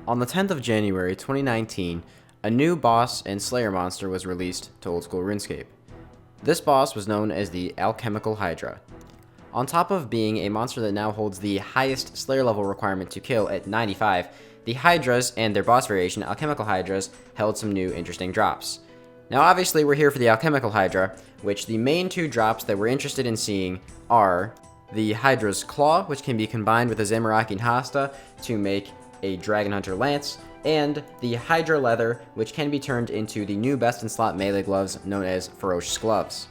On the 10th of January 2019, a new boss and Slayer monster was released to old school Runescape. This boss was known as the Alchemical Hydra. On top of being a monster that now holds the highest Slayer level requirement to kill at 95, the Hydras and their boss variation, Alchemical Hydras, held some new interesting drops. Now obviously we're here for the Alchemical Hydra, which the main two drops that we're interested in seeing are the Hydra's Claw, which can be combined with a Zamorakian Hasta to make a Dragon Hunter Lance, and the Hydra Leather, which can be turned into the new best-in-slot melee gloves known as Ferocious Gloves.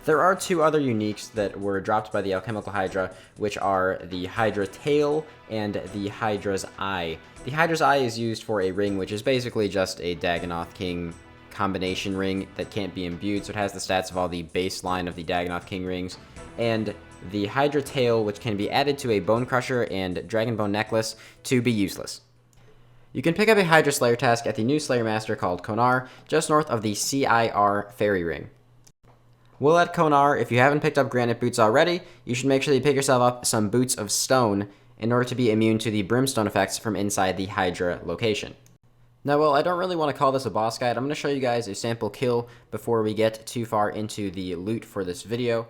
There are two other uniques that were dropped by the Alchemical Hydra, which are the Hydra Tail and the Hydra's Eye. The Hydra's Eye is used for a ring, which is basically just a Dagannoth King combination ring that can't be imbued, so it has the stats of all the baseline of the Dagannoth King rings. And the Hydra Tail, which can be added to a Bone Crusher and Dragon Bone Necklace to be useless. You can pick up a Hydra Slayer task at the new Slayer Master called Konar, just north of the CIR Fairy Ring. While at Konar, if you haven't picked up Granite Boots already, you should make sure that you pick yourself up some Boots of Stone in order to be immune to the Brimstone effects from inside the Hydra location. Now, well, I don't really want to call this a boss guide. I'm going to show you guys a sample kill before we get too far into the loot for this video.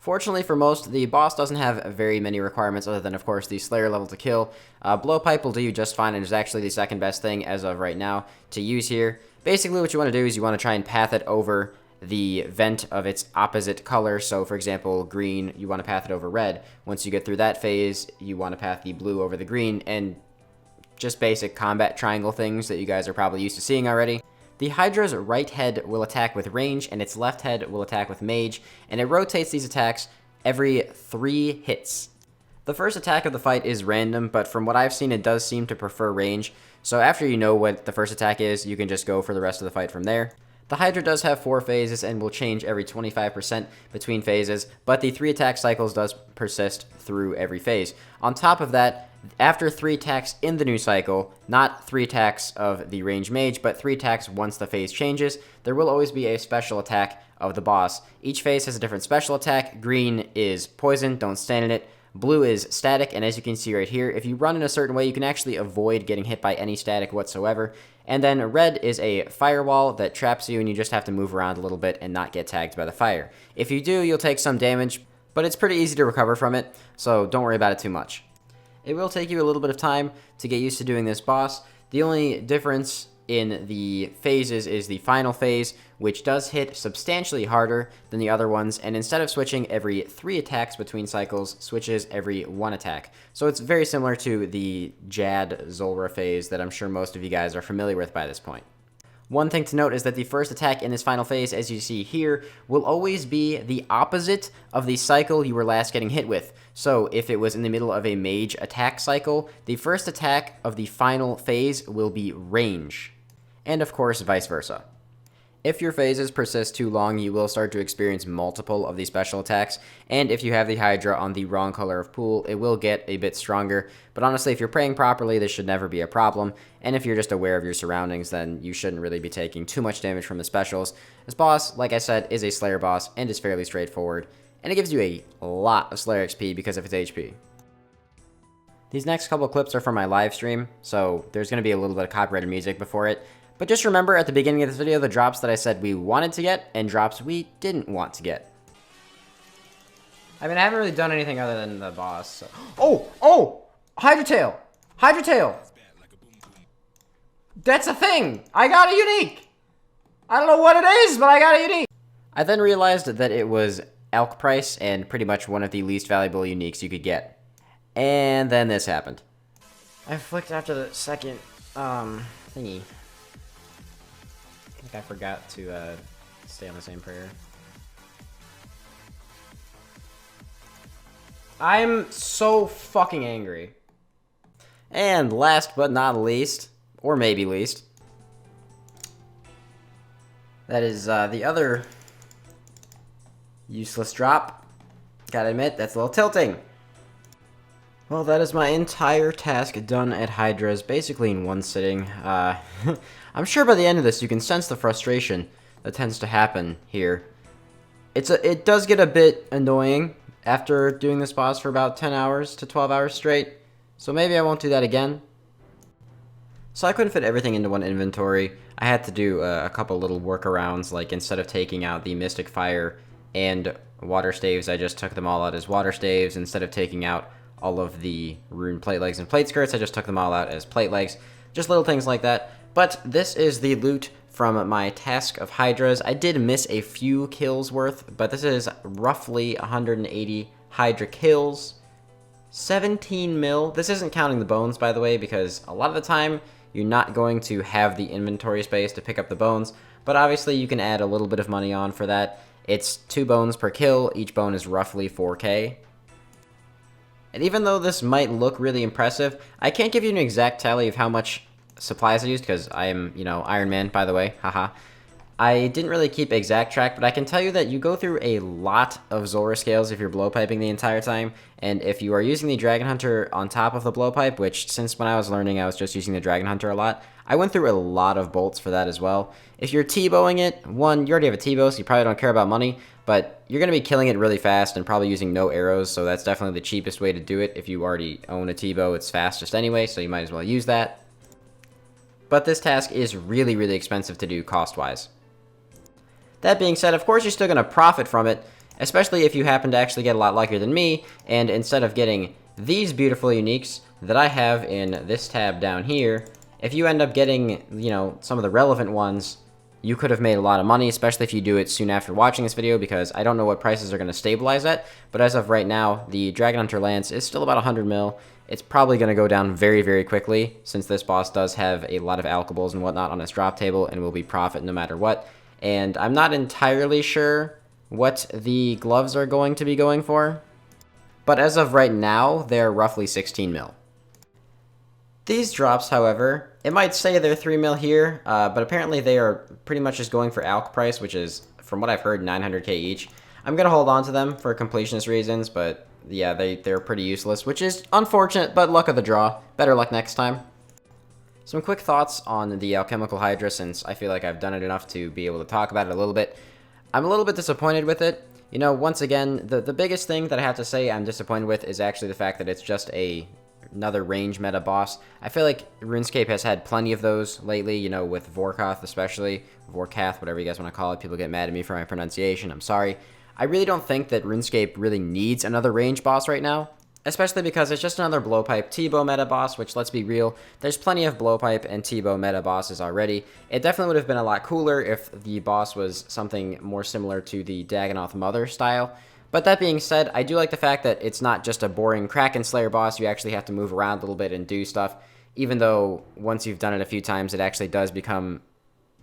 Fortunately for most, the boss doesn't have very many requirements other than, of course, the Slayer level to kill. Blowpipe will do you just fine and is actually the second best thing as of right now to use here. Basically, what you want to do is you want to try and path it over the vent of its opposite color. So, for example, green, you want to path it over red. Once you get through that phase, you want to path the blue over the green, and just basic combat triangle things that you guys are probably used to seeing already. The Hydra's right head will attack with range, and its left head will attack with mage, and it rotates these attacks every 3 hits. The first attack of the fight is random, but from what I've seen, it does seem to prefer range, so after you know what the first attack is, you can just go for the rest of the fight from there. The Hydra does have 4 phases and will change every 25% between phases, but the 3 attack cycles does persist through every phase. On top of that, after 3 attacks in the new cycle, not 3 attacks of the range mage, but 3 attacks once the phase changes, there will always be a special attack of the boss. Each phase has a different special attack. Green is poison, don't stand in it. Blue is static, and as you can see right here, if you run in a certain way, you can actually avoid getting hit by any static whatsoever. And then red is a firewall that traps you, and you just have to move around a little bit and not get tagged by the fire. If you do, you'll take some damage, but it's pretty easy to recover from it, so don't worry about it too much. It will take you a little bit of time to get used to doing this boss. The only difference in the phases is the final phase, which does hit substantially harder than the other ones, and instead of switching every 3 attacks between cycles, switches every 1 attack. So it's very similar to the Jad Zulrah phase that I'm sure most of you guys are familiar with by this point. One thing to note is that the first attack in this final phase, as you see here, will always be the opposite of the cycle you were last getting hit with. So if it was in the middle of a mage attack cycle, the first attack of the final phase will be range. And of course, vice versa. If your phases persist too long, you will start to experience multiple of these special attacks, and if you have the Hydra on the wrong color of pool, it will get a bit stronger, but honestly, if you're praying properly, this should never be a problem, and if you're just aware of your surroundings, then you shouldn't really be taking too much damage from the specials. This boss, like I said, is a Slayer boss, and is fairly straightforward, and it gives you a lot of Slayer XP because of its HP. These next couple clips are from my live stream, so there's going to be a little bit of copyrighted music before it. But just remember at the beginning of this video the drops that I said we wanted to get and drops we didn't want to get. I mean, I haven't really done anything other than the boss. So. Oh! Hydra Tail! Hydra Tail! That's a thing! I got a unique! I don't know what it is, but I got a unique! I then realized that it was Elk price and pretty much one of the least valuable uniques you could get. And then this happened. I flicked after the second, thingy. I forgot to stay on the same prayer. I'm so fucking angry. And last but not least, or maybe least, that is the other useless drop. Gotta admit, that's a little tilting. Well, that is my entire task done at Hydra's, basically in one sitting. I'm sure by the end of this you can sense the frustration that tends to happen here. It does get a bit annoying after doing this boss for about 10 hours to 12 hours straight, so maybe I won't do that again. So I couldn't fit everything into one inventory. I had to do a couple little workarounds, like instead of taking out the Mystic Fire and water staves, I just took them all out as water staves. Instead of taking out all of the rune plate legs and plate skirts, I just took them all out as plate legs. Just little things like that. But this is the loot from my task of Hydras. I did miss a few kills worth, but this is roughly 180 Hydra kills. 17 mil. This isn't counting the bones, by the way, because a lot of the time you're not going to have the inventory space to pick up the bones, but obviously you can add a little bit of money on for that. It's 2 bones per kill. Each bone is roughly 4k. And even though this might look really impressive, I can't give you an exact tally of how much supplies I used, because I am, Iron Man, by the way, haha. I didn't really keep exact track, but I can tell you that you go through a lot of Zulrah scales if you're blowpiping the entire time, and if you are using the Dragon Hunter on top of the blowpipe, which since when I was learning I was just using the Dragon Hunter a lot, I went through a lot of bolts for that as well. If you're T-bowing it, one, you already have a T-bow, so you probably don't care about money, but you're going to be killing it really fast and probably using no arrows, so that's definitely the cheapest way to do it. If you already own a T-bow, it's fastest anyway, so you might as well use that. But this task is really, really expensive to do cost-wise. That being said, of course you're still going to profit from it, especially if you happen to actually get a lot luckier than me, and instead of getting these beautiful uniques that I have in this tab down here, if you end up getting, some of the relevant ones, you could have made a lot of money, especially if you do it soon after watching this video, because I don't know what prices are going to stabilize at, but as of right now, the Dragon Hunter Lance is still about 100 mil. It's probably going to go down very, very quickly, since this boss does have a lot of alchables and whatnot on his drop table, and will be profit no matter what. And I'm not entirely sure what the gloves are going to be going for, but as of right now, they're roughly 16 mil. These drops, however, it might say they're 3 mil here, but apparently they are pretty much just going for alch price, which is, from what I've heard, 900k each. I'm going to hold on to them for completionist reasons, but yeah, they're pretty useless, which is unfortunate, but luck of the draw. Better luck next time. Some quick thoughts on the Alchemical Hydra, since I feel like I've done it enough to be able to talk about it a little bit. I'm a little bit disappointed with it. Once again, the biggest thing that I have to say I'm disappointed with is actually the fact that it's just another range meta boss. I feel like RuneScape has had plenty of those lately, with Vorkath especially. Vorkath, whatever you guys want to call it. People get mad at me for my pronunciation. I'm sorry. I really don't think that RuneScape really needs another range boss right now. Especially because it's just another blowpipe T-bow meta boss, which, let's be real, there's plenty of blowpipe and T-bow meta bosses already. It definitely would have been a lot cooler if the boss was something more similar to the Dagannoth Mother style. But that being said, I do like the fact that it's not just a boring Kraken Slayer boss. You actually have to move around a little bit and do stuff, even though once you've done it a few times, it actually does become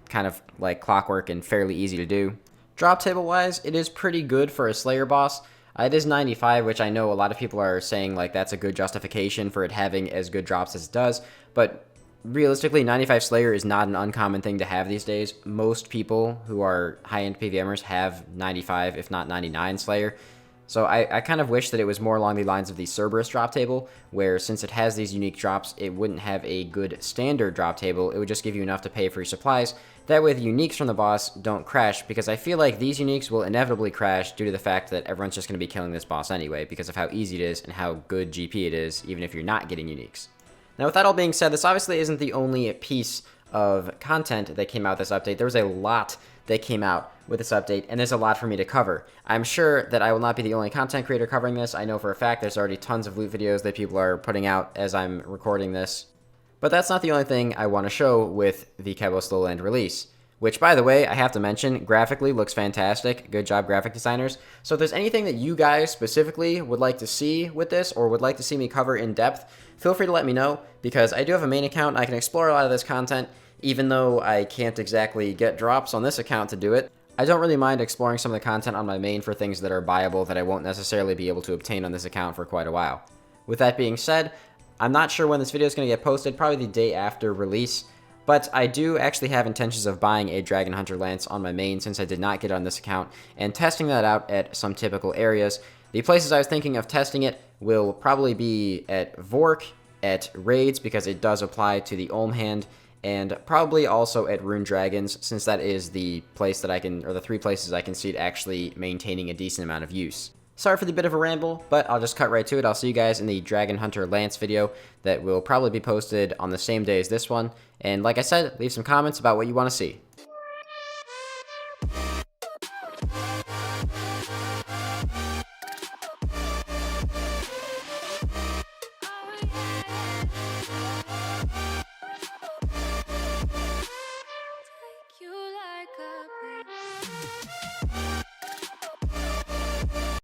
kind of like clockwork and fairly easy to do. Drop table wise, it is pretty good for a Slayer boss. It is 95, which I know a lot of people are saying like that's a good justification for it having as good drops as it does, but realistically, 95 Slayer is not an uncommon thing to have these days. Most people who are high-end PVMers have 95, if not 99 Slayer. So I kind of wish that it was more along the lines of the Cerberus drop table, where since it has these unique drops, it wouldn't have a good standard drop table. It would just give you enough to pay for your supplies. That way the uniques from the boss don't crash, because I feel like these uniques will inevitably crash due to the fact that everyone's just going to be killing this boss anyway, because of how easy it is and how good GP it is, even if you're not getting uniques. Now, with that all being said, this obviously isn't the only piece of content that came out this update. There was a lot that came out with this update, and there's a lot for me to cover. I'm sure that I will not be the only content creator covering this. I know for a fact there's already tons of loot videos that people are putting out as I'm recording this. But that's not the only thing I want to show with the Kebos Lowland release, which, by the way, I have to mention, graphically looks fantastic. Good job, graphic designers. So if there's anything that you guys specifically would like to see with this, or would like to see me cover in depth, feel free to let me know, because I do have a main account. I can explore a lot of this content, even though I can't exactly get drops on this account to do it. I don't really mind exploring some of the content on my main for things that are buyable that I won't necessarily be able to obtain on this account for quite a while. With that being said, I'm not sure when this video is going to get posted, probably the day after release, but I do actually have intentions of buying a Dragon Hunter Lance on my main since I did not get it on this account, and testing that out at some typical areas. The places I was thinking of testing it will probably be at Vork, at Raids, because it does apply to the Olm Hand, and probably also at Rune Dragons, since that is the place that I can, or the 3 places I can see it actually maintaining a decent amount of use. Sorry for the bit of a ramble, but I'll just cut right to it. I'll see you guys in the Dragon Hunter Lance video that will probably be posted on the same day as this one. And like I said, leave some comments about what you want to see.